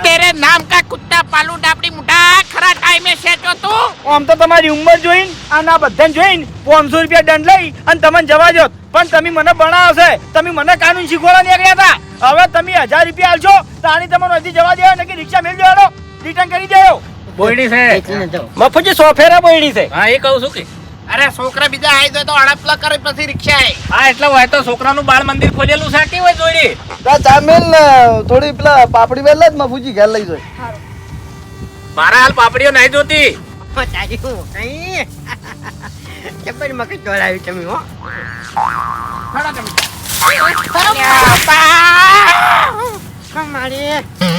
तेरे नाम का कुत्ता पालू डाबड़ी मुठा खरा टाइम में सेचो તું આમ તો તમારી ઉંમર જોઈને આના બધાને જોઈને 500 રૂપિયા દંડ લઈ અને તમને જવા દો, પણ તમે મને ભણાવશે, તમે મને કાનૂન શીખવાડવા નીકળ્યા હતા. હવે તમે 1000 રૂપિયા આલશો તાણી તમને હજી જવા દેવા નકી રિક્ષા મેળ દેવાનો રિટર્ન કરી દેવો. બોયડી છે મફુજી સોફેરા બોયડી છે. હા એ કહું છું કે અરે છોકરા બીજા આવી જાય તો અડપલા કરે પછી રિક્ષા આય. હા એટલે હોય તો છોકરાનું બાળ મંદિર ખોલેલું છે કે હોય જોડી ચા મેલ ને થોડી પેલા પાપડી વેલ જ મફુજી ઘેર લઈ જાય. મારા હાલ પાપડીઓ નહીં જોતી. જબર મગજ દોડાવ્યું તમે હો.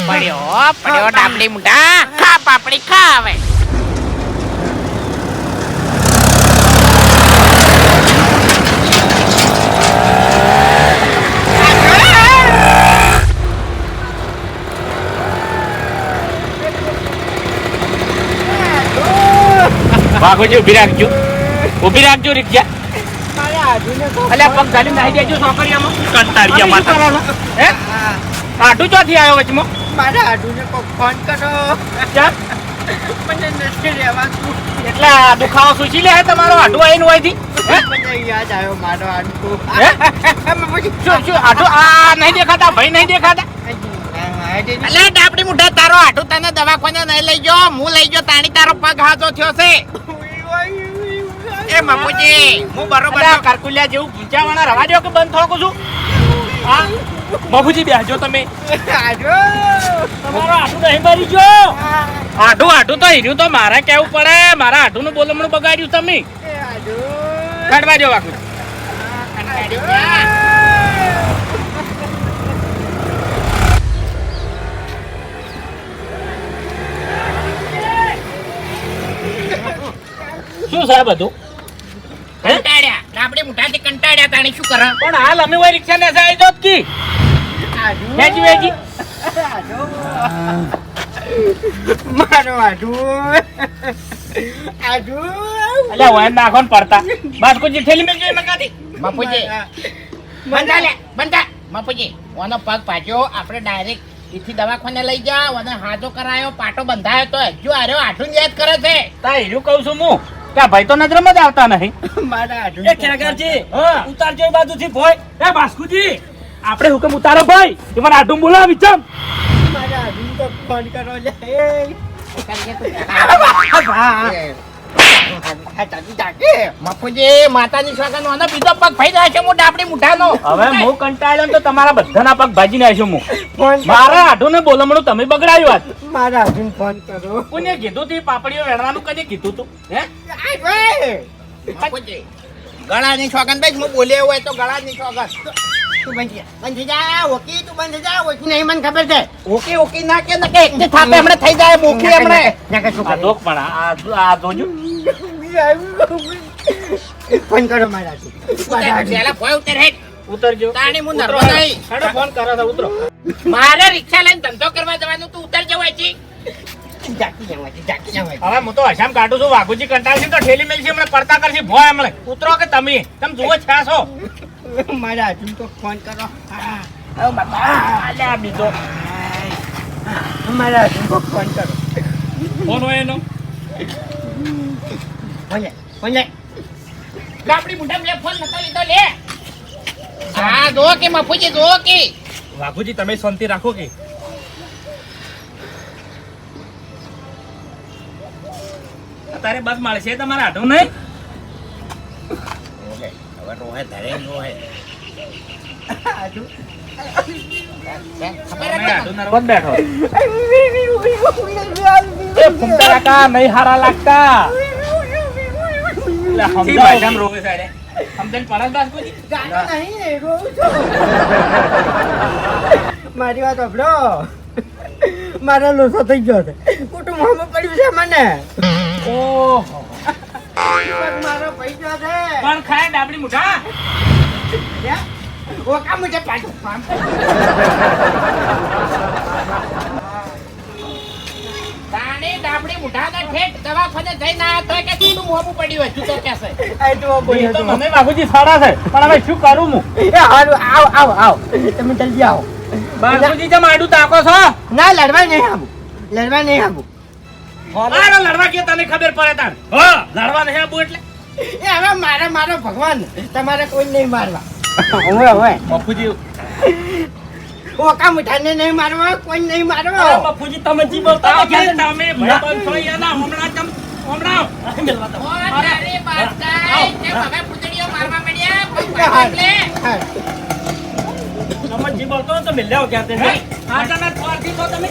પડ્યો ડાબડી મુઠા ખા પાપડી ખા હવે. વાઘોજી ઉભી રાખજો રિક્ષા. અલ્યા પગ ગાલી નાહી દેજો છોકરીયામાં કંટાળિયા માતા. હે આટું ચોથી આવ્યો વચમાં મારા આડુને કોક ફોન કરો. ચાલ મને નથી રહેવાતું. એટલા દુખાવો સુચી લે તમારો આટું આવીને હોયથી. મને યાદ આવ્યો મારો આડું. હે શું આટું આ નહીં દેખાતા ભાઈ નહીં દેખાતા. અલે ડાબડી મુઠા તારો આટું તને દવાખાને નહીં લઈ ગયો, હું લઈ ગયો તાણી તારો પગ હાથો થયો છે. એ મમ્મુજી હું બરોબર કરકુલિયા જેવું પૂંચાવાના રવા દો કે બંધ થોકું છું. હા બાબુજી બેસજો તમે. તમારો આટું નહીં ભરી ગયો. આટું તો હીર્યું તો મારે કેવું પડે. મારા આટુનું બોલમણું બગાડ્યું તમે. કાઢવા જો વાકુ. શું સાહેબ બધું કંટાળ્યા ડાબડી મુઠાથી કંટાળ્યા તાણી શું કરે. પણ હાલ અમે હોય રિક્ષા ને જાય તો કી વેજી વેજી મારો આડું અલ્યા હોય નાખો ને પડતા બસ કોઈ ઠેલી મેં જોઈ મકાતી. બાપુજી બંધા લે બંધા. બાપુજી ઓનો પગ પાછો આપણે ડાયરેક્ટ એથી દવાખાને લઈ જા. ઓને હાજો કરાયો પાટો બંધાયો તો હજુ આર્યો આઠું યાદ કરે છે. તા હીરું કહું છું હું કે ભાઈ તો નજરમાં જ આવતા નહીં. મારા આઠું એ ખેગારજી ઉતારજો એ બાજુથી ભોય. એ બાસ્કુજી આપણે હુકમ ઉતારો ભાઈ. તમારે આટું બોલાવી ચમ. મારા આઠું તો ફોન કરો લે. મફુજી માતાજી સ્વાગત નો બીજો પગ ફાઈ જાય છે હું ડાબડી મુઠાનો. હવે હું કંટાળ્યો ને તો તમારા બધાના પગ ભાજી નાખ્યો હું. મારા આઠું ને બોલમણું તમે બગડાયું આજ. મારા આઠું ફોન કરો. કોને કીધું તું પાપડીઓ વેણવાનું કદી કીધું તું હે મફુજી ગળાની સોગન ભાઈ હું બોલ્યો હોય તો ગળાની સોગન. તું બંધ જા ઓકી તું બંધ જા ઓકી નહીં મને ખબર છે. ઓકી ઓકી ના કે એક થાપે હમણે થઈ જાય મોકી હમણે. આ દોક પણ આ જોજો ફોન કરો મારા પેલા ફોન ઉતર હે ઉતરજો. તાણી હું નરવા નહીં. હેડો ફોન કરો તો ઉતરો. મારે રિક્ષા લઈને ધંધો કરવા જવાનું તું ઉતર જવાય છે. જાકી જવાય. હવે હું તો હશામ કાઢું છું. વાઘુજી કંટાળશે તો ઠેલી મેલશે હમણાં પડતા કરશે ભોય હમણાં. ઉતરો કે તમે જુઓ છાસો. મારા હાથું તો ફોન કરો. અલ્યા બીજો મારા હાથું તો ફોન કરો. ફોન હોય એનો ફોન લે ડાબડી મુઠા લે ફોન નતો લીધો લે. હા જો કે મફુજી જો કે વાઘુજી તમે શાંતિ રાખો કે તારે બસ મળશે તમારા હાથું નહીં. હવે રોહે ધરે રોહે બેઠો એ ફૂમતા કાકા નહીં હારા લાગતા. મારી વાત સાંભળો. મારા લોસો થઈ ગયો છે. કુટુંબમાં પડ્યું છે મને. ઓહો મારો પૈસા છે પણ ખાય ડાબડી મુઠા. ઓકા મુજે પાછું તાણ તાણી ડાબડી મુઠાના ઠેઠ દવાખાને જઈને આયા તોય કે તું મોંબું પડ્યું હજુ તો કહેશે. આ તો બોલ્યો તો. મને બાપુજી સાડા છે પણ હવે શું કરું હું એ હારું આવ તમે જલ્દી આવો. બાપુજી જેમ આડું તાકો છો ના લડવા નહીં આવું. લડવા નહીં આવું. અરે લડવા કે તને ખબર પડે તાન હા લડવા નહીં આબુ એટલે એ હવે મારો ભગવાન તમારે કોઈ નહીં મારવા. હવે બાપુજી ઓકા મુઠાને નહીં મારવા કોઈ નહીં મારવા. બાપુજી તમે જી બોલતા તમે ભાઈબંધ છો યાના હમણાં તમ હમણાં અરે બાસ્તા તે હવે પૂતળીઓ મારવા પડ્યા કોઈ ભાઈબંધ લે. તમે જી બોલતો તો મિલ્યા ક્યાં તે આ તમે થોરથી તો તમે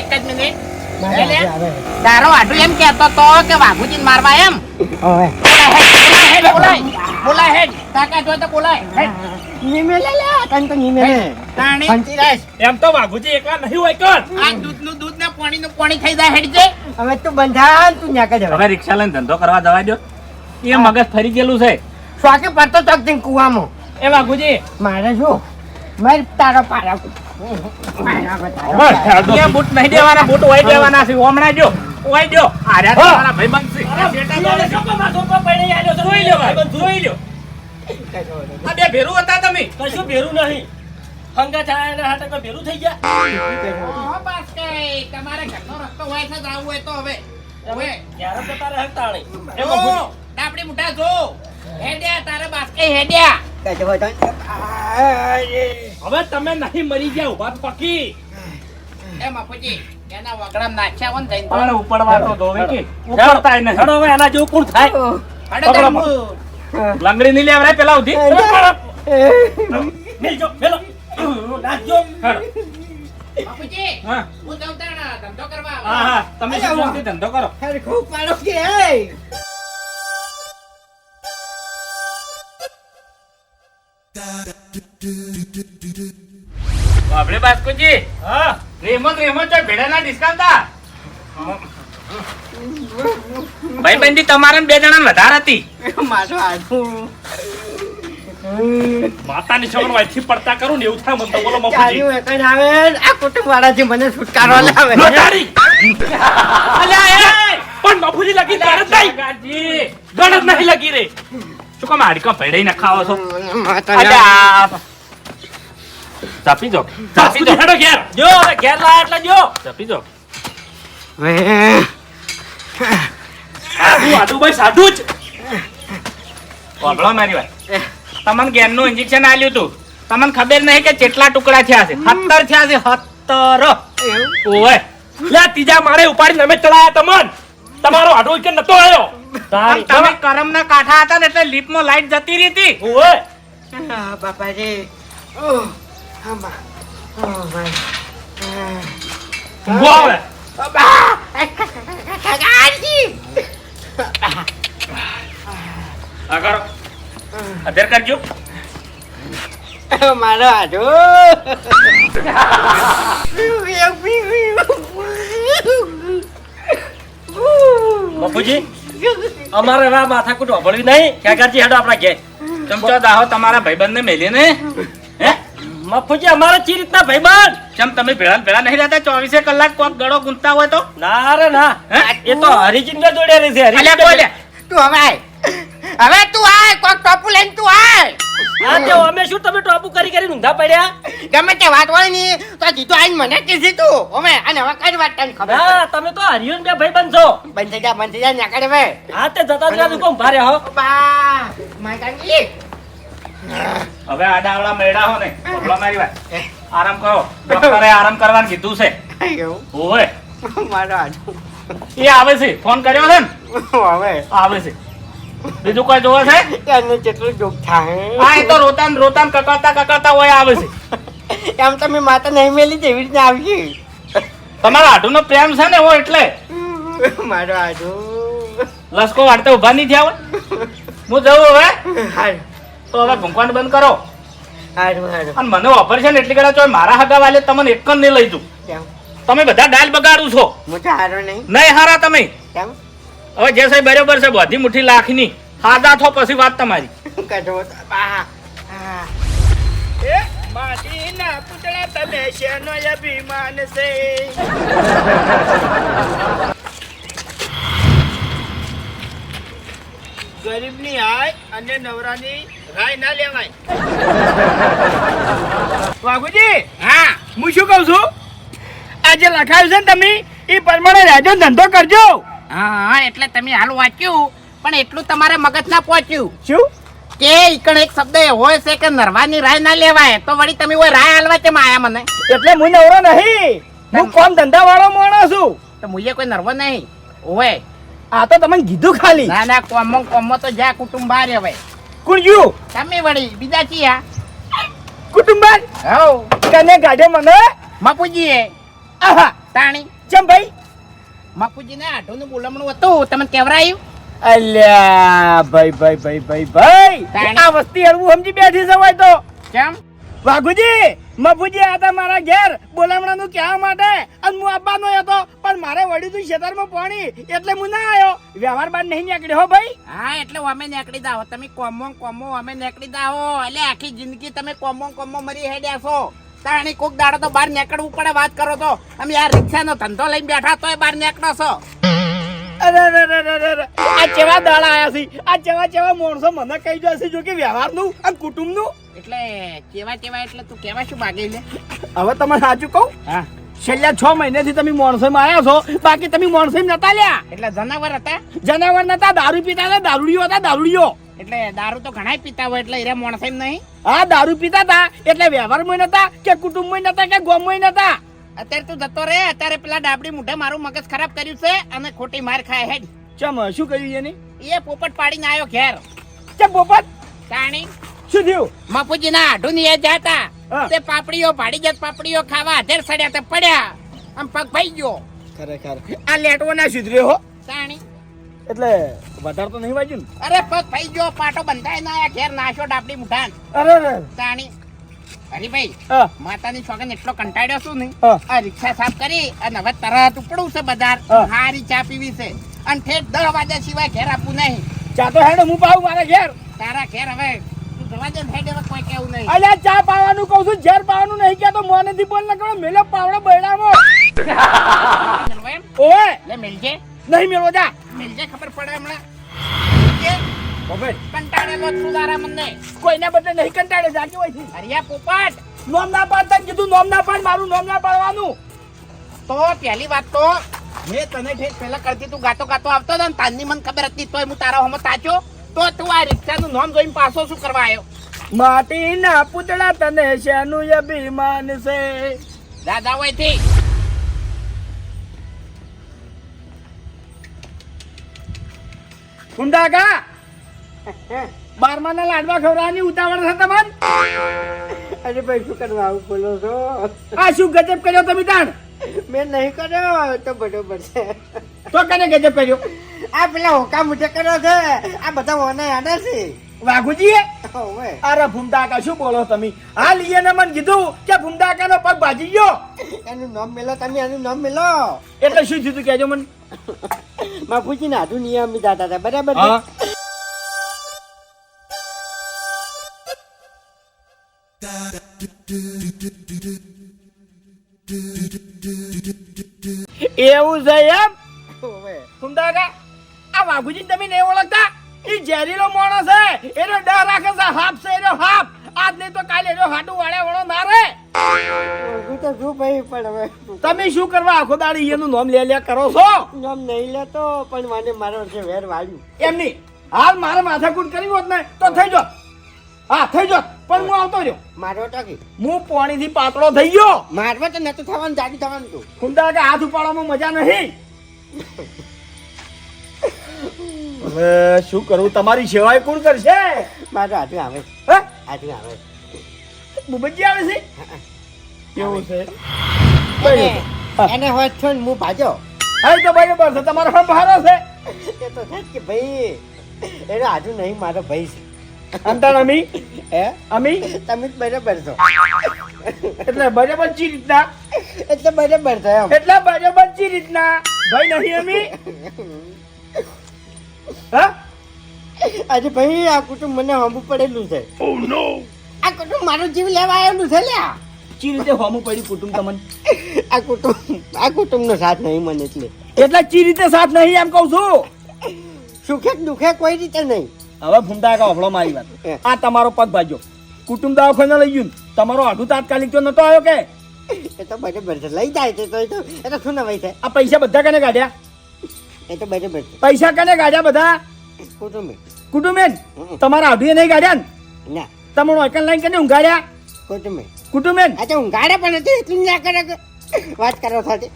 એક જ મિનિટ તારો આટલું એમ કહેતો તો કે વાઘુજીને મારવા એમ બોલાય હેડ તાકાત હોય તો બોલાય હેડ નીમે લે તન તો નીમે લે તાણી પંચીરાજ એમ તો વાઘુજી એકલા નહીં હોય કોણ આ દૂધનું દૂધ ને પાણીનું પાણી થઈ જાય હેડ જે હવે તું બંધાન તું ન્યા કે હવે રિક્ષા લઈને ધંધો કરવા જવા દો એ મગજ ફરી ગયેલું છે સ્વાકે પડતો તક દિન કુવામાં એ વાઘુજી મારે શું મારે તારો પાડા એ બૂટ નહીં દેવાના બૂટ ઓય દેવાના છે હમણાં જો ઓય જો આર્યા તમારા ભાઈબંધ છે જોઈ લ્યો જોઈ લ્યો આ બે ભેરું હતા તમે કશું ભેરું નહીં હંગા થાય ને હાટે કોઈ ભેરું થઈ ગયા બસ કે તમારે ઘરનો રસ્તો હોય છે જાવું હોય તો હવે ક્યારે જતા રહે તાણી ડાબડી મુઠા જો હેડ્યા તારે બાસ્કે હેડ્યા હવે તમે નહીં મરી ગયા ઉભા પકી એ મફુજી એના વગડામ નાખ્યા હોય ને જઈને અરે ઉપડવા તો દોવે કે ઉપડતાય નહીં હવે એના જેવું કોણ થાય લંગડી નહીં લેવરાય પેલા ઉધી મેલજો મેલો નાચજો મફુજી હા હું જાઉં તાણા ધંધો કરવા હા હા તમે શું ધંધો કરો ખૂબ પાડો કે બાપરે બાસ્કુજી હા રેમો ચો ભેડાના ડિસ્કાઉન્ટ તા ભાઈબંધી તમારા બે જણા વધારે હતી મારો આડું માતાની છોકરો અહીંથી પડતા કરું ને એવું થાય મને તો બોલો મફુજી ચાલ્યું એક જ આવે આ કુટુંબ વાળાથી મને છુટકારો લાવે લોટારી અલ્યા એ પણ મફુજી લગી ગણત નહીં ગાજી ગણત નહીં લગી રે શું કામ હાડી કા ભેડાઈ ના ખાવો છો અલ્યા ચાપી જો હેડો ઘેર જો ઘેર લાયા એટલે જો ચાપી જો સાધુ ભાઈ સાધુ જ ઓગળો મારી વાત તમને ગેરનું ઇન્જેક્શન આલ્યું તું તમને ખબર નહીં કે કેટલા ટુકડા થયા છે 17 થયા છે 17 ઓય લે ત્રીજા માળે ઉપાડીને અમે ચડાયા તમન તમારો આડો કે નતો આવ્યો તમે કરમના કાંઠા હતા ને એટલે લીપમાં લાઈટ જતી રહી હતી ઓય બાપાજી ઊંઘો આવે આગળ અધર કરજો મારો આડો બાપુજી અમારે રા માથાકૂટ વાપરવી નહીં ક્યાંથી હેડો આપણા ઘેર ચમચો દાહો તમારા ભાઈબંધને મેલીને હે મફુજી અમારે ચી રીતના ભાઈબંધ ચમ તમે ભેળા નહીં રહેતા 24 કલાક કોક ગળો ગુંતતા હોય તો ના રે ના એ તો હરિચંદ્ર જોડે રહે છે અલ્યા બોલે તું હવે તું આય કોક ટોપુ લઈને તું આય હા તે અમે શું તમે ટોપુ કરી ઊંધા પડ્યા ગમે તે વાત હોય ની તો જીતો આઈને મને કીધી તું હવે અને હવે કઈ વાત તને ખબર હા તમે તો હરિયન બે ભાઈબંધ છો બંધ થઈ જા નાકડે વે હા તે જતા જતા કોમ ભારે હો બા માઈકાંગી હવે આડાવડા મેળા હો ને બોલો મારી વાત આરામ કરો ડોક્ટરે આરામ કરવાનું કીધું છે એવું ઓય મારો આડો એ આવે છે ફોન કર્યો છે ને હવે આવે છે બીજું કોઈ જોવે છે એનું જેટલું દુઃખ થાય હા એ તો રોતાન કકડતા હોય આવે છે એમ તમે માતા નહીં મેલી તેવી રીતના આવી તમારા આઢુનો પ્રેમ છે ને એવો એટલે મારો આડો લસકો વાળતા ઉભા નહીં થયા હોય હું જઉં હવે હારું તો હવે ભૂંકવાનું બંધ કરો હારું અને મને ઓપરેશન એટલી કડા છો મારા હગા વાલે તમને એક જ નહીં લઈ જઉં કેમ તમે બધા ડાલ બગાડું છો હું તો હારો નહીં નહીં હારા તમે કેમ હવે જે સાહેબ બરોબર છે બધી મુઠ્ઠી લાખની હાદા થો પછી વાત તમારી કજો બા માટીના પૂતળા તમે શેનો અભિમાન છે ગરીબની હાય અને નવરાની રાય ના લેવાય. વાઘુજી, હા હું શું કહું છું, આ જે લખાયું છે ને તમે એ પ્રમાણે રાજો ધંધો કરજો. હા એટલે તમે હાલ વાંચ્યું પણ એટલું તમારે મગજ ના પહોંચ્યું શું? કે ઈકણ એક શબ્દ એવો છે કે નરવાની રાય ના લેવાય તો વળી તમે ઓય રાય હાલવા કેમ આયા મને? એટલે હું નવરો નહીં, હું કોમ ધંધા વાળો માણસ છું. તો મુએ કોઈ નરવો નહીં ઓય. આ તો તમને કીધું ખાલી. ના ના કોમો તો જ્યાં કુટુંબ બહાર હવે કોણ ગયું? તમે વળી બીજા ચિયા કુટુંબાન હવ કને ગાડે મને? મપુજીએ આહા, તાણી ચમ ભાઈ? મપુજીને આઢુનું બોલમણું હતું તમને કેવરાયું? અલ્યા ભાઈ આ વસ્તી હળવું સમજી બેઠી સવાય તો. કેમ? વાઘુજી, મફુજી હતા મારા ઘેર બોલામણાનું કહેવા માટે અને હું આવવાનો હતો પણ મારે વળ્યું તું ખેતરમાં પાણી એટલે હું ના આવ્યો. વ્યવહાર બાદ નહીં નીકળ્યો હો ભાઈ. હા એટલે અમે નીકળી દાવો તમે કોમો અમે નીકળી દાવો એટલે આખી જિંદગી તમે કોમો મરી હેડ્યા છો. તાણી કોક દાડો તો બહાર નીકળવું પડે. વાત કરો તો અમે આ રિક્ષાનો ધંધો લઈને બેઠા તોય બહાર નીકળો છો. અરે આ કેવા દાડા આયા છે, આ કેવા માણસો મને કહી દે છે જો કે વ્યવહારનું અને કુટુંબનું. એટલે કેવા એટલે તું કેવા શું માગી લે? હવે તમને સાચું કહું, હા છેલ્લા 6 મહિનાથી તમે માણસોમાં આવ્યા છો, બાકી તમે માણસો નતા લ્યા. એટલે જનાવર હતા. જનાવર નતા, દારૂ પીતા હતા, દારૂડિયો હતા, દારૂડિયો. એટલે દારૂ તો ઘણા પીતા હોય એટલે એરે માણસ એમ નહીં. હા દારૂ પીતા હતા એટલે વ્યવહારમાં નતા કે કુટુંબમાં નતા કે ગામમાં નતા. અત્યારે તું જતો રે. અત્યારે પેલા ડાબડી મુઢે મારું મગજ ખરાબ કર્યું છે અને ખોટી માર ખાય હેડ. ચમ શું કર્યું એની? એ પોપટ પાડીને આવ્યો ઘેર. ચમ પોપટ તાણી શું થયું? મફુજી ના આઢુની એ જાતા હા. તે પાપડીઓ ભાડી જત પાપડીઓ ખાવા હાજર સડ્યા તે પડ્યા આમ પગ ભાઈ ગયો. ખરેખર આ લેટવો ના સુધર્યો હો. તાણી એટલે વધારે તો નહીં વાગ્યું ને? અરે પગ ભાઈ ગયો. પાટો બંધાય ના આયા ઘેર નાશો ડાબડી મુઠાન. અરે તાણી હરીભાઈ હા માતાની છોકરાને એટલો કંટાળ્યો છું ને હા. આ રિક્ષા સાફ કરી અને હવે તરત ઉપડું છે બજાર. હા. હારી ચા પીવી છે અને ઠેઠ 10 વાગ્યા સિવાય ઘેર આપવું નહીં. ચા તો હેડો હું પાઉં મારા ઘેર. તારા ઘેર હવે તું જવા દે ને હેડ હવે કોઈ કેવું નહીં. અલ્યા ચા પાવાનું કહું છું, ઝેર પાવાનું નહીં કહેતો. મોને થી બોલ ન કરો, મેલો પાવડો બૈડામાં. મેળવો એમ? ઓએ લે મિલજે નહીં મેળવો જા. મિલજે ખબર પડે હમણાં. મિલજે. ઓબે કંટાળેલો છું તારા મને. કોઈના બદલે નહીં કંટાળે જાજો હોય. હરિયા પોપટ નોમ ના પાડતા કીધું, નોમ ના પાડ, મારું નોમ ના પાડવાનું. તો પહેલી વાત તો મેં તને ઠેક પહેલા કરતી તું ગાતો આવતો હતો ને તારની મને ખબર હતી તોય હું તારા હોમો તાચો તો તું આ રિક્ષાનું નામ જોઈને પાછો શું કરવા આવ્યો? માટીના પૂતળા તને શેનું અભિમાન છે? દાદા હોય થી કુંડાકા 12મા લાડવા ખવડાવવાની ઉતાવળ છે તમને? અરે ભાઈ શું કરવા આવું બોલો છો? આ શું ગજબ કર્યો તમે તાણ? મેં નહીં કર્યો તો બરોબર છે. તો કને ગજબ કર્યો? આ પેલા હોકા મુઠે કર્યો છે. આ બધા મને આડે છે. વાઘુજી ઓવે. અરે ભૂમડાકા શું બોલો તમે? હાલ ઈને મને કીધું કે ભૂમડાકાનો પગ ભાજી ગયો. એનું નામ મેલો, તમે એનું નામ મેલો. એટલે શું થયું કહેજો મને. બાપુજી ના આધુ નિયમ જતા હતા બરાબર છે? હા એવું છે એમ? ઓવે. ભૂમડાકા આ વાઘુજી તમે નહીં ઓળખતા? એ ઝેરીલો માણસ છે, એનો ડર રાખે છે. હાપ છે એનો હાપ. આજ નહીં તો કાલે એનો હાડું વાળે વાળો ના રે. હું તો શું ભાઈ પણ હવે તમે શું કરવા આખો દાડી એનું નામ લે કરો છો? નામ નહીં લેતો પણ મને મારા વર્ષે વેર વાળ્યું. એમની હાલ મારે માથાકૂટ કરી હોત ને તો થઈ જાત. હા થઈ જાત પણ હું આવતો રહ્યો. મારો ટકી હું પાણીથી પાતળો થઈ ગયો. મારવા તો નતું થવાનું, જાડી થવાનું તું. ખુંડા કે હાથ ઉપાડવામાં મજા નહીં. હવે શું કરું? તમારી સેવાય કોણ કરશે? મારો હાથું આવે, હે હાથું આવે. બુબજી આવે છે કેવું છે? એને હોય છો ને હું ભાજો. હા તો બરાબર છે, તમારો હમ હારો છે. એ તો છે જ કે ભાઈ એને હાથું નહીં, મારો ભાઈ છે. અંતર અમી હે અમી તમે જ બરાબર છો. એટલે બરાબર ચી રીતના? એટલે બરાબર છે એમ. એટલે બરાબર ચી રીતના? ભાઈ નહીં અમી? હા આજે ભાઈ આ કુટુંબ મને હંબુ પડેલું છે. આ કુટુંબ મારો જીવ લેવા આવેલું છે લ્યા. ચી રીતે હોમું પડ્યું કુટુંબ તમને આ કુટુંબનો સાથ નહીં મને એટલે ચી રીતે સાથ નહીં એમ કહું છું. સુખે દુખે કોઈ રીતે નહીં. હવે ફૂમતા કા હફળો મારી વાત. આ તમારો પગ ભાજ્યો કુટુંબ દવાખાને લઈ ગયું તમારો આઢું તાત્કાલિક તો નતો આવ્યો કે એ તો બરાબર છે લઈ જાય છે તો એ તો શું નવાઈ છે. આ પૈસા બધા કને કાઢ્યા એ તો બરાબર છે. પૈસા કને કાઢ્યા બધા કુટુંબે કુટુંબેન તમારા આઢુએ નહીં કાઢ્યા ને ના તમારો એકલ લાઈન કને ઊંઘાડ્યા કુટુંબે કુટુંબેન આ તો ઊંઘાડે પણ નથી એટલું ના કરે કે વાત કરો સાથે.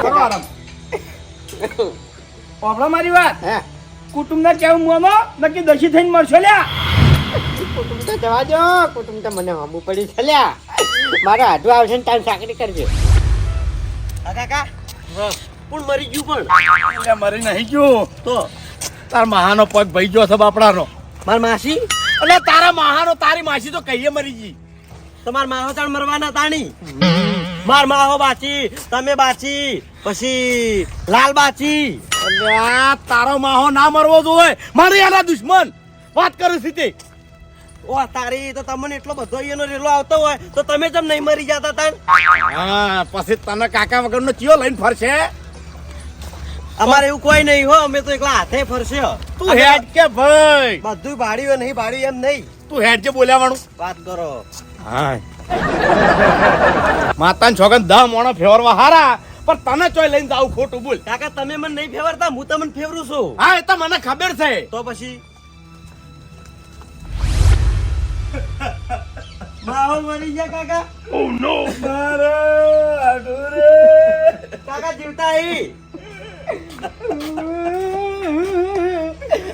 કરો આરામ ઓફળો મારી વાત હા કુટુંબના કેવું મોમાં નક્કી દશી થઈને મળશો લ્યા કુટુંબ તો જવા દો. કુટુંબ તો મને હમું પડી છે લ્યા. મારો હાડું આવશે ને તાર સાકરી કરજો. કાકા પણ મરી ગયું પણ એટલે મરી નહીં ગયું તો તાર મહાનો પગ ભાઈ ગયો છે બાપડાનો માર માસી એટલે તારા મહાનો તારી માસી તો કહીએ મરી ગઈ તમાર માહો તાણ મરવાના તાણી માર માહો બાચી તમે બાચી પછી લાલ બાચી એટલે આ તારો માહો ના મરવો જોઈએ મારી આના દુશ્મન વાત કરું છું તે ઓ તારી તો તમને એટલો બધો એનો રેલો આવતો હોય તો તમે જેમ નહીં મરી જતા તાણ હા પછી તને કાકા વગરનો ચિયો લઈને ફરશે અમારે એવું કોઈ નહીં હો અમે તો એકલા હાથે ફરશે તું હેડ કે ભાઈ બધું ભાડ્યું નહીં ભાડ્યું એમ નહીં તું હેડ જે બોલ્યાવાનું વાત કરો હા માતાન છોકન 10 મોણો ફેરવા હારા પણ તને ચોય લઈને જાવ ખોટું બોલ કાકા તમે મને નહીં ફેવરતા હું તમને ફેવરું છું હા એ તો મને ખબર છે તો પછી માહો મરી ગયા કાકા ઓ નો મારે અડુરે કાકા જીવતા અહીં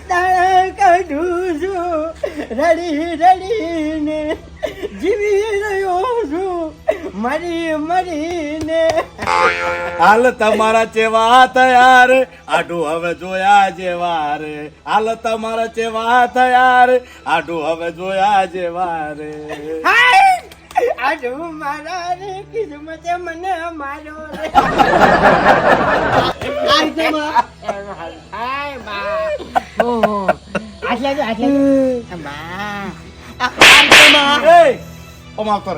તારા કાઢું છું રડી રડીને જીવી રહ્યો છું મરી મરીને. હાલ તમારા ચેવા તૈયાર આડું હવે જોયા જેવા રે હાલ તમારા ચેવા તૈયાર આડું હવે જોયા જેવા રે આડું મારા રે કિસ્મતે મને મારો રે. હાય બા ઓહો આટલા જો બા એ ઓમ આવતો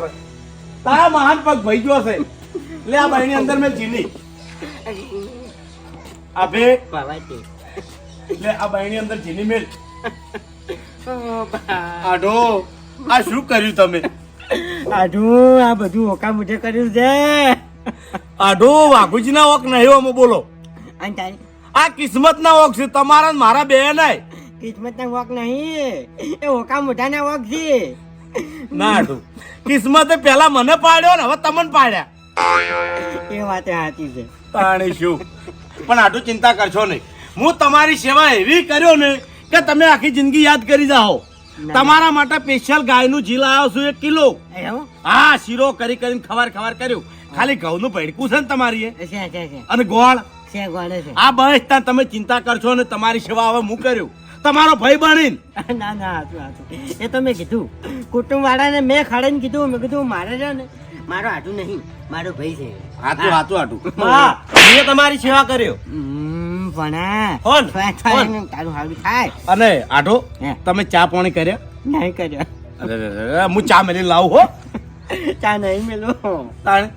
રે તારા મહાન પગ ભાઈ ગયો છે લે આ બાઈની અંદર મેં જીની અબે બાવાજી લે આ બાઈની અંદર જીની મેલ ઓ બા આડો આ શું કર્યું તમે આડું આ બધું ઓકા મુઠે કર્યું છે. આડો વાઘુજીના ઓક નહીં અમે બોલો અને તારી આ કિસ્મતના ઓક છે તમારા ને મારા બે નહીં કિસ્મત ના વોક નહીં એ ઓકા મોઢા ના વોક છે. ના આડું કિસ્મતે પેલા મને પાડ્યો ને હવે તમને પાડ્યા એ વાત સાચી છે. તાણી શું પણ આટલું ચિંતા કરશો નહીં હું તમારી સેવા એવી કર્યો ને કે તમે આખી જિંદગી યાદ કરી જાઓ તમારા માટે સ્પેશિયલ ગાયનું જી લાવ્યો છું 1 કિલો એવું હા શીરો કરી કરીને ખવાર કર્યું ખાલી ઘઉંનું ભડકું છે ને તમારી એ છે અને ગોળ છે ગોળે છે. આ બસ ત્યાં તમે ચિંતા કરશો ને તમારી સેવા હવે હું કર્યું તમારો ભાઈ બનીને ના ના હાચું એ તો મેં કીધું કુટુંબ વાળાને મેં ખડે કીધું મેં કીધું મારે છે ને મારો હાટું નહીં મારો ભાઈ છે. હાતું હા મેં તમારી સેવા કર્યો ભણા હોન, તારું હારું થાય અને આટો હે. તમે ચા પાણી કર્યા નહીં કર્યો અરે હું ચા મેલી લાવું હો ચા નહીં મેલો તાણે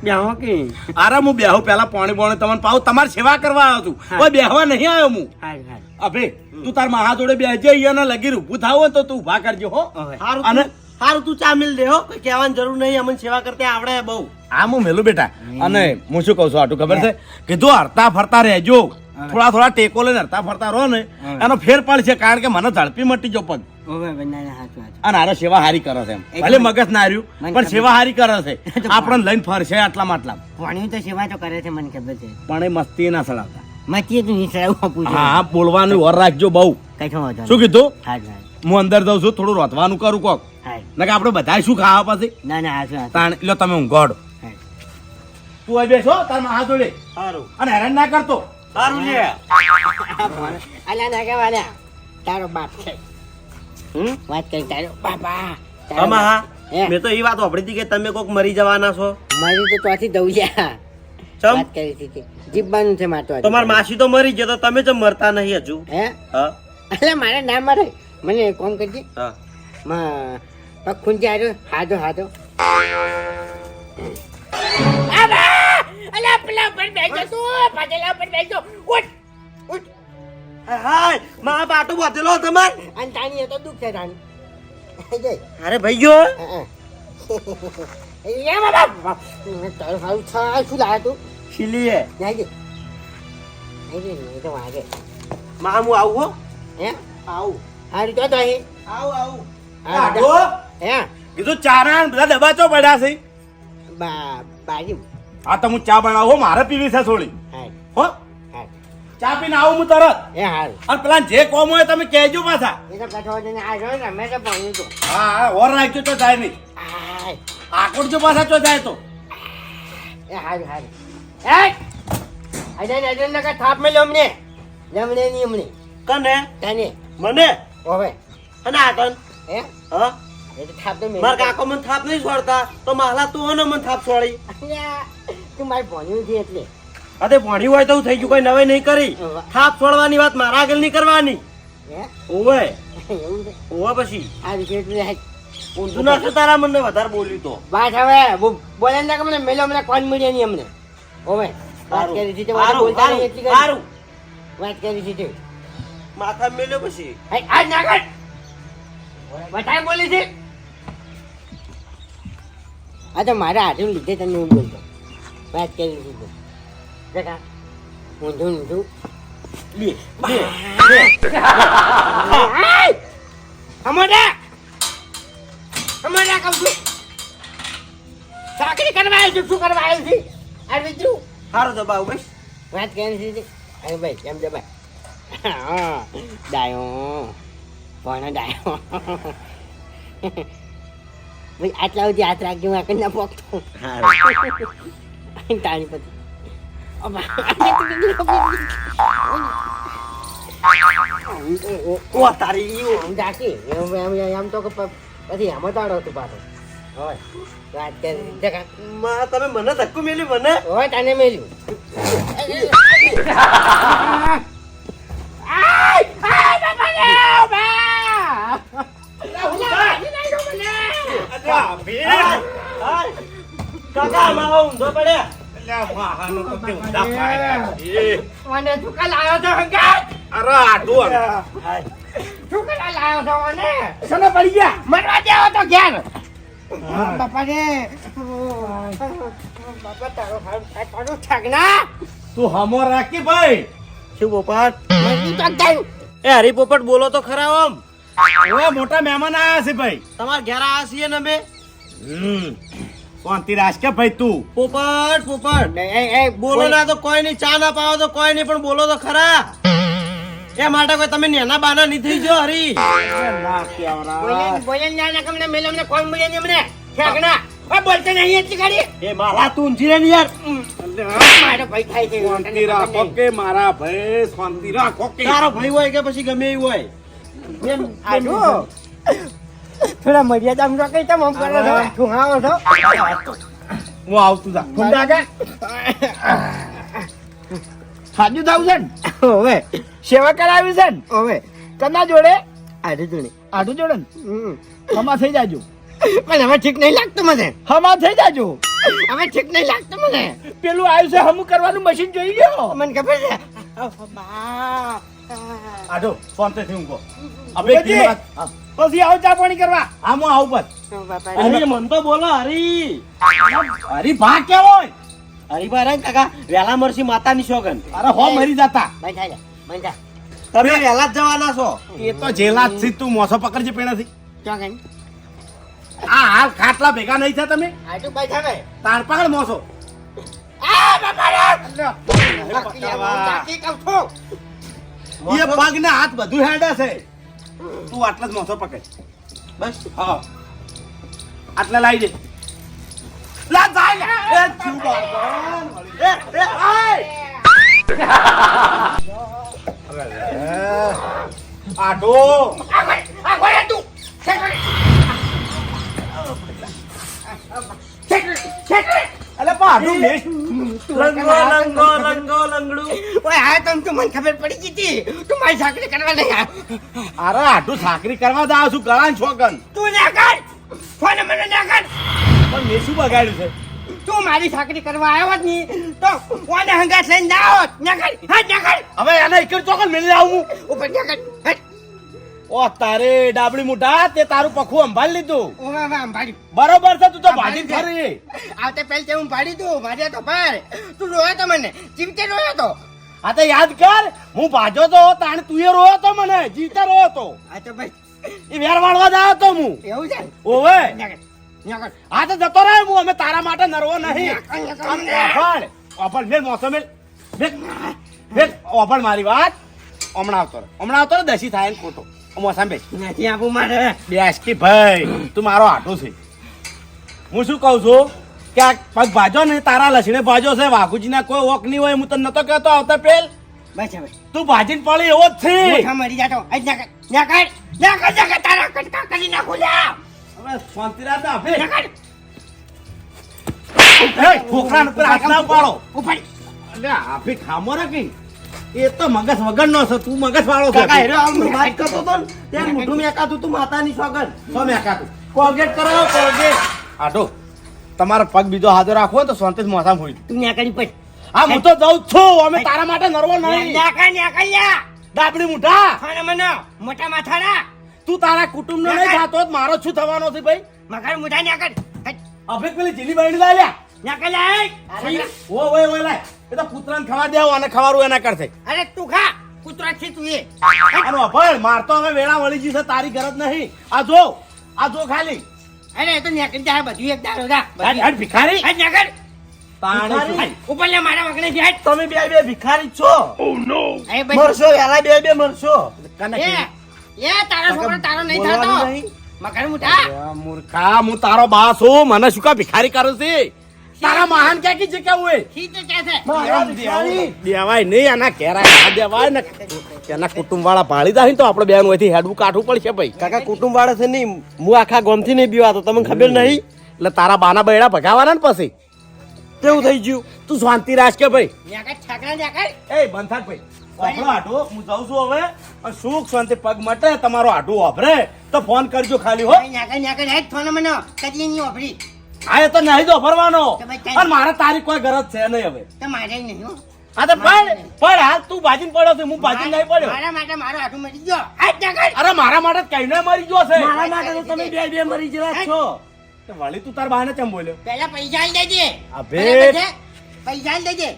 બેહો કે આરે હું બેહું પેલા પાણી બોણી તમને પાઉં તમારી સેવા કરવા આવ્યો છું કોઈ બેહવા નહીં આવ્યો હું હાર હાર અભે તું તાર મહા જોડે બેસજે અહીંયા લગી ઊભું થાવ તો તું ઊભા કરજો હો હારું અને હારું તું ચા મિલ દે હો કોઈ કહેવાની જરૂર નહીં અમને સેવા કરતા આવડે બહુ આ હું મેલું બેટા અને હું શું કહું છું આટલું ખબર છે કીધું હરતા ફરતા રહેજો થોડા ટેકો લઈને હરતા ફરતા રહો ને એનો ફેર પણ છે કારણ કે મને ઝડપી મટી જો પગ ઓવે બંને હાચું અને આરો સેવા હારી કરે છે એમ ભલે મગજ ના રહ્યું પણ સેવા હારી કરે છે આપણને લઈને ફરશે આટલામાં ભણ્યું તો સેવા તો કરે છે મને ખબર છે પણ એ મસ્તી ના સડાવતા મચીએ તું નીચરાવું પૂછો હા બોલવાનું ઓર રાખજો બહુ કઈ છો વાંધો શું કીધું હાર હાર હું અંદર જઉં છું થોડું રોતવાનું કરું કોક હાર નકે આપણે બધા શું ખાવા પછી ના ના હાચું હાચું તાણ લો તમે ઊંઘાડો હાર. તું અહીં બેસો તાર માં હાથ જોડે સારું અને હેરાન ના કરતો સારું લે અલ્યા ના કહેવાના તારો બાપ છે વાત કરી તારો બાપા તારો આમાં બાપ. હા હે. મેં તો એ વાત સાંભળી હતી કે તમે કોક મરી જવાના છો મારી તો ચોથી દઉં છે ચમ વાત કરી હતી જીવવાનું છે મારે તો તમાર માસી તો મરી ગયા તો તમે ચમ મરતા નહીં હજુ હે હા એટલે મારે ના મરે મને એક કામ કરજે હા પગ ખૂંચી આવ્યો હાથો અલા પેલા પર બેસજો તું પાછલા પર બેસજો ઉઠ હાય માં બાટો બાંધેલો તમાર અને તાણી એ તો દુઃખ છે તાણી જય અરે ભાઈ ગયો એ બાબા તારું સારું થાય શું લાવે તું શીલીએ જાય નહીં તો વાગે માં હું આવું હો હે આવું હારી તો અહીં આવું આડો હે કીધું ચાના ને બધા ડબ્બા ચો પડ્યા છે બાજુ આ તો હું ચા બનાવું હો, મારે પીવી છે થોડી હાર હો હાર ચા પીને આવું હું તરત એ હાર અને પેલા જે કોમ હોય તમે કહેજો પાછા એ તો કઠોળ ને આ જો ને મેં તો ભણ્યું તું હા ઓર રાખજો તો જાય નહીં હાય આકોડજો પાછા ચો જાય તો એ હાર એ અજય નકા થાપ મેલ્યો અમને નહીં અમને કને તને મને હવે અને આ કન હે હા એ તો થાપ તો મેં મારા કાકો મને થાપ નહીં છોડતા તો માલા તું હો ને મને થાપ છોડી તું મારે ભણ્યું છે એટલે અરે ભણી હોય તો હું થઈ ગયું કોઈ નવાઈ નહીં કરી થાપ છોડવાની વાત મારા આગળ નહીં કરવાની હે ઓવે એવું છે ઓવે પછી આ વિશે એટલે ઊંધું નાખશે તારા મને વધારે બોલ્યું તો વાત હવે બોલે ને અમને મેલો અમને કોણ મળ્યા નહીં અમને હવે વાત કરી હતી તો મારે બોલતા નહીં એટલી કરી સારું વાત કરી હતી તે માથા મેલ્યો પછી આજ ના કર બતાય બોલી છે આ તો મારા હાથું લીધે તને હું બોલતો વાત કરી હતી જગા ઊંધું લે હમોડા કહું છું ચાકરી કરવા આવ્યું છું શું કરવા આવ્યું છે આ બીજું સારું તો બાબુ બસ વાત કરી છે અરે ભાઈ કેમ છે ભાઈ હા ડાયો પણ ડાયો ભાઈ આટલા સુધી હાથ રાખજો હું આગળ ના પોકતો તારી પછી ઓ તારી આમ રાખી એમ તો પછી આમાં તાળો હતું પાછો હોય વાત કરી જગા માં તમે મને ધક્કો મેલ્યું મને હોય તને મેલ્યું કાકા માં ઊંધો પડે મને ચુકા લાવ્યો છો હંગાત અરે આડું ચુકા લાવ્યો છો મને સને પડી ગયા મરવા દેવો તો ઘેર બાપા રે બાપા તારો ઠગના તું હમો રાખી ભાઈ શું પોપટ મરી તો ગયું એ હરી પોપટ બોલો તો ખરા આમ ઓએ મોટા મહેમાન આયા છે ભાઈ તમાર ઘેર આયા છીએ ને બે શાંતિ રાખ કે ભાઈ તું પોપટ એ બોલો ના તો કોઈ નહીં ચા ના પાવો તો કોઈ નહીં પણ બોલો તો ખરા એ માટે કોઈ તમે નેના બાના નહીં થઈ ગયો હરી બોલે ના ના કમને મેલો મને કોણ મળે ને મને ઠગના ઓ બોલતે નહીં એટલી ગાડી એ માલા તું ઊંચી રે ને યાર મારો ભાઈ થાય છે શાંતિ રાખો કે મારા ભાઈ શાંતિ રાખો કે તારો ભાઈ હોય કે પછી ગમે એવું હોય એમ આડો થોડા મર્યાદા માં કઈ તમ કરો છો તું આવો છો હું આવતું જા ફુંડા કે સાજુ થાવ છે ને હવે સેવા કરાવી છે ને હવે કના જોડે આડે તું આડું જોડે ને હમા થઈ જાજો પણ હવે ઠીક નહીં લાગતું મને હમા થઈ જાજો હવે ઠીક નહીં લાગતું મને પેલું આવ્યું છે હમું કરવાનું મશીન જોઈ લ્યો મને ખબર છે આડો શાંતિથી ઊંઘો હવે પછી આવો ચા પાણી કરવા આમ હું આવું બસ હરી મન તો બોલો હરી અરે ભા કેવો હોય હરી ભાઈ કાકા વેલા મરસી માતાની શોગન અરે હો મરી જતા બંધા જા બંધા તમે વેલા જ જવાના છો એ તો જેલા જ છે તું મોસો પકડજે પેણાથી ચોકન આ હાલ ખાટલા ભેગા નહીં થયા તમે આટુ બેઠા ને તાર પકડ મોસો આ બાપા રે કાકી કહું છું એ પગ ને હાથ બધું હેડે છે તું આટલા જ મોસો પકડ બસ હા આટલા લાવી દે લા જાય લે એ છું આટો આ ગોળે તું છેક અલે પણ આટલું મેચ લંગો લંગો લંગો લંગડું. ઓય હા તમ તો મને ખબર પડી ગઈ હતી તું મારી સાકરી કરવા નહીં આ. અરે આટલું સાકરી કરવા જાવ છું ગળા છોકન તું ના કર ફોન મને ના કર. પણ મેં શું બગાડ્યું છે તું મારી સાકરી કરવા આવ્યો જ નહીં તો કોને હંગાત લઈને ના આવત. ના કર હા ના કર હવે આને એક ચોકન મેળવી આવું ઉપર ના કર હટ. ઓ તારે ડાબડી મોટા તે તારું પખું સંભાળી લીધું ઓવા વા ભાડી બરોબર છે તું તો ભાજી ફરી આવતે પહેલ તે હું ભાડી દઉં માર્યા તો પર તું રોયો તો મને જીવતે રોયો તો. આ તો યાદ કર હું ભાજો તો તાણે તું એ રોયો તો મને જીવતા રોયો તો આ તો ભાઈ એ વેર વાળવા જ આવ્યો તો હું એવું છે ઓવે ના કર ના કર આ તો જતો રહ્યો હું અમે તારા માટે નરવો નહીં ના ઓફળ મેલ મોસો મેલ મેલ ઓફળ મારી વાત હમણાં આવતો ને દસી થાય ને ખોટો મોસામ બેસ નથી આપું મારે બેસ કે ભાઈ તું મારો આટો છે હું શું કહું છું કે આ પગ ભાજો ને તારા લસણે ભાજો છે વાઘુજીના કોઈ ઓક નહીં હોય હું તને નતો કહેતો આવતા પેલ બસ હવે તું ભાજીને પડી એવો જ છે મોઠા મરી જાતો આજ ના કર ના કર ના કર ના કર તારા કટકા કરી નાખું જા હવે શાંતિ રાખ આપે ના કર છોકરા ઉપર હાથ ના પાડો ઉપર અલે આપે ખામો રાખી એ તો મગજ વગર નો છે તું મગજ વાળો છે કાકા હેરો આમ વાત કરતો તો ને ત્યાં મોઢું મેકાતું તું માતાની સોગન. સો મેકાતું કોલગેટ કરાવો કોલગેટ આટો તમારો પગ બીજો હાથે રાખવો તો શાંતિ મોસામાં હોય તું ના કરી પડ હા હું તો જઉં જ છું અમે તારા માટે નરવો નહીં ના કર યા ડાબડી મુઠા ખાને મને મોટા માથાના તું તારા કુટુંબ નો નહીં ખાતો જ મારો શું થવાનો છે ભાઈ મગર મોટા ના કર અભિક પેલી જીલી બાયડી લાલ્યા ના કર લે ઓ ઓય લાય એ તો પુત્રને ખવા દેવો અને ખવારું એના કરશે અરે તું ખા કૂતરા છે તું એ આનો અભળ મારતો હવે વેળા વળી જી છે તારી ગરજ નહીં આ જો ખાલી અરે એ તો ના કરી જા બધું એક દાડો જા હેડ હેડ ભિખારી આજ ના કર તાણી ઉપર લે મારા વગણે છે હટ તમે બે ભિખારી જ છો એ ભાઈ મરશો વેલા બે મરશો. એ તારો છોકરો તારો નહીં થતો બોલવાનું નહીં. મગર મોટા મૂર્ખા હું તારો બા છું મને શું કા ભિખારી કરું છે તારા મહાન ક્યાં કી જગ્યા હોય ઠીક છે ક્યાં છે મારા ભિખારી. દેવાય નહીં આના કેરા ના દેવાય ને એના કુટુંબ વાળા ભાળી જાય ને તો આપણે બેન હોયથી હેડવું કાઢવું પડશે ભાઈ કાકા કુટુંબ વાળા છે નહીં હું આખા ગામથી નહીં બીવાતો તમને ખબર નહીં એટલે તારા બાના બૈડા ભગાવાના ને પછી કેવું થઈ ગયું. તું શાંતિ રાખ કે ભાઈ ના કર છાકરા ના કર એ બંધાક ભાઈ આપણો આટો હું જાઉં છું હવે અને સુખ શાંતિ પગ મટે તમારો આટો વાપરે તો ફોન કરજો ખાલી હો ના કર હેડ ફોન મને કદી નહીં ઓફરી હા એ તો નહીં તો ભરવાનો તમે ક્યાં- અને મારે તારી કોઈ ગરજ છે નહીં હવે તો મારે નહીં હો હા તો પણ હાલ તું ભાજીને પડ્યો છે હું ભાજીને નહીં પડ્યો મારા માટે મારો હાથું મરી ગયો આજ ના કર અરે મારા માટે કઈ મરી ગયો છે મારા માટે તો તમે બે મરી ગયેલા છો. તો વળી તું તાર બહાને કેમ બોલ્યો પહેલા પૈસા આલી દેજે અબે. બરાબર છે? પૈસા આલી દેજે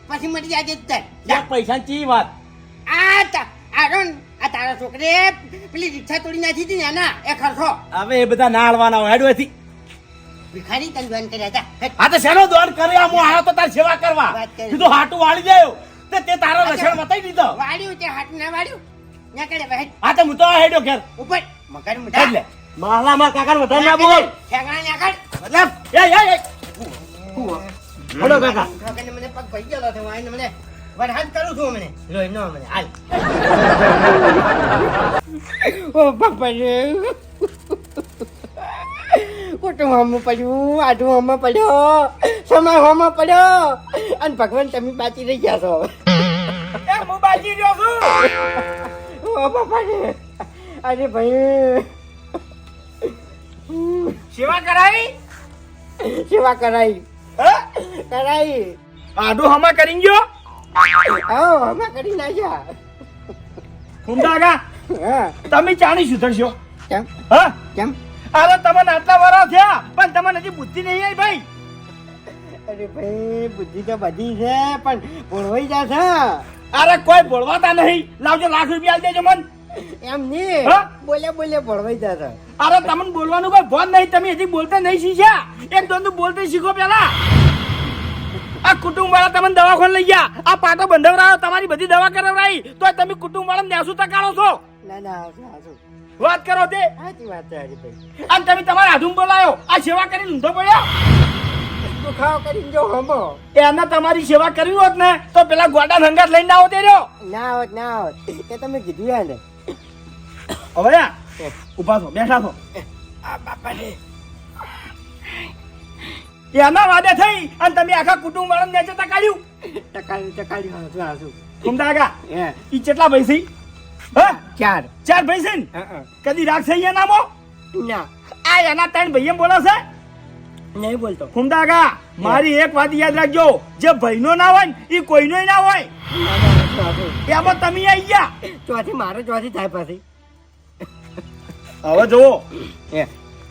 પછી મરી જાજે તાર. યાર પૈસા ચી વાત આ તારા છોકરે પેલી રિક્ષા તોડી નાખી હતી ને એના એ ખર્ચો હવે એ બધા ના હાલવાના હોય હેડવેથી ભિખારી તને બંધ કર્યા હતા હેટ. હા તો શેનો દોડ કર્યા હું આવ્યો તો તારી સેવા કરવા વાત કરી. કીધું હાટું વાળી જાય તે તારો લસણ બતાવી દીધો વાળ્યું તે હાથ ના વાળ્યું ના કરે ભાઈ હા તો હું તો હેડ્યો ઘેર ઉપર મગર હેડ મુઠા લે માહલામાં કાકા વધારે ના બોલ. ઠેકાણા ના કર મતલબ એ હલો કાકા. ઠોકરને મને પગ ભરી ગયેલો છે હું આઈને મને વરહાદ કરું છું મને લોહી નો મને હાલ ઓ બાપા રે કુટુંબ હમું પડ્યું આઢું હમું પડ્યો સમય હમું પડ્યો અને ભગવાન તમે બાચી રહી ગયા છો હવે હું બાજી રહ્યો છું ઓ બાપા રે અરે ભાઈ સેવા કરાવી સેવા કરાઈ હે? કરાઈ આડું હમા કરી ગયો આવો અમે કરી નાખ્યા કુંડાગા હા તમે ચાણી સુધરશો કેમ હા કેમ અરે તમને આટલા વર્ષ થયા પણ તમને હજી બુદ્ધિ નહીં આવી ભાઈ અરે ભાઈ બુદ્ધિ તો બધી છે પણ ભોળવાઈ જશે અરે કોઈ બોલવાતા નહીં લાવજો લાખ રૂપિયા આલી દેજો મન એમ નહીં હા? બોલે બોલે ભોળવાઈ જશે અરે તમને બોલવાનું કોઈ ભોન નહીં તમે હજી બોલતા નહીં શીખ્યા એક દોન બોલતા શીખો પેલા આ કુટુંબ વાળા તમને દવાખાને લઈ ગયા આ પાટો બંધવરાયો તમારી બધી દવા કરાવરાઈ તો તમે કુટુંબ વાળા નેસું તકાળો છો ના ના હાસુ વાત કરો તે સાચી વાત છે હરીભાઈ અને તમે તમારા હાથું બોલાયો આ સેવા કરીને ઊંધો પડ્યો તું ખાવ કરીને જો હમો એના તમારી સેવા કરવી હોત ને તો પેલા ગોડા હંગાત લઈને આવો તે રહ્યો ના આવત ના આવત એ તમે કીધું યાર ને હવે ઉભા થો બેઠા થો આ બાપા રે એના વાદે થઈ અને તમે આખા કુટુંબ વાળા નેચે તકાડ્યું. ટકાડ્યું હાસુ ફૂમતા કાકા હે ઈ કેટલા ભાઈ છે? હા 4 ચાર ભાઈ છે ને? કદી રાખશે અહીંયા નામો? ના આ એના 3 ભાઈ એમ બોલે છે. નહીં બોલતો ફૂમતા કાકા મારી એક વાત યાદ રાખજો, જે ભાઈનો ના હોય ને એ કોઈનો ના હોય. એમાં તમે આવી ગયા. ચોથી મારે ચોથી થાય પછી હવે જુઓ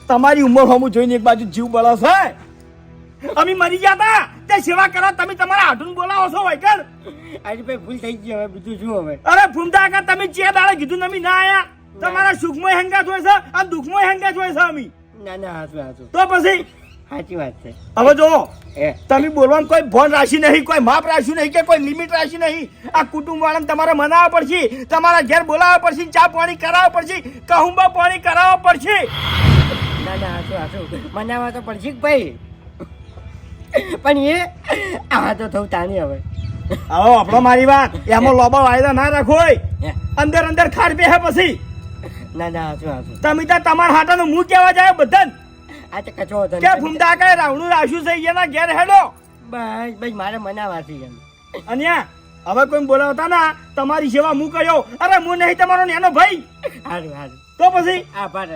તમારી ઉંમર હમું જોઈને એક બાજુ જીવ બળે છે. અમે મરી ગયા તા તે સેવા કરવા તમે તમારા હાથું બોલાવો છો હોય કર. આજે ભાઈ ભૂલ થઈ ગઈ, હવે બીજું શું હવે? અરે ફૂમતા કાકા તમે જે દાડે કીધું તમે ના આયા. તમારા સુખમય હંગાત હોય છે અને દુઃખમય હંગાત હોય છે. અમે ના હાસુ તો પછી સાચી વાત છે. હવે જુઓ એ તમે બોલવાનું કોઈ ભોન રાશી નહીં, કોઈ માપ રાખ્યું નહીં કે કોઈ લિમિટ રાશી નહીં. આ કુટુંબ વાળાને તમારે મનાવવા પડશે, તમારા ઘેર બોલાવવા પડશે, ચા પાણી કરાવવા પડશે, કહુંબા પાણી કરાવવા પડશે. ના હાસુ મનાવા તો પડશે કે ભાઈ, પણ એ આ તો થવું તાની હવે. આવો આપણો મારી વાત એમાં લોબા વાયદા ના રાખો. અંદર અંદર ખાડ બે હે પછી ના હાસુ તમે તો તમારા હાટાનું મું કેવા જાય બધા આ તો કચો હતો કે ફૂમતા કાંઈ રાવણું રાખ્યું છે એના ઘેર હેડો. બસ મારે મનાવાથી એમ. અને હવે કોઈ બોલાવતા ના તમારી સેવા હું કર્યો. અરે હું નહીં તમારો નેનો ભાઈ. સારું તો પછી આભાર.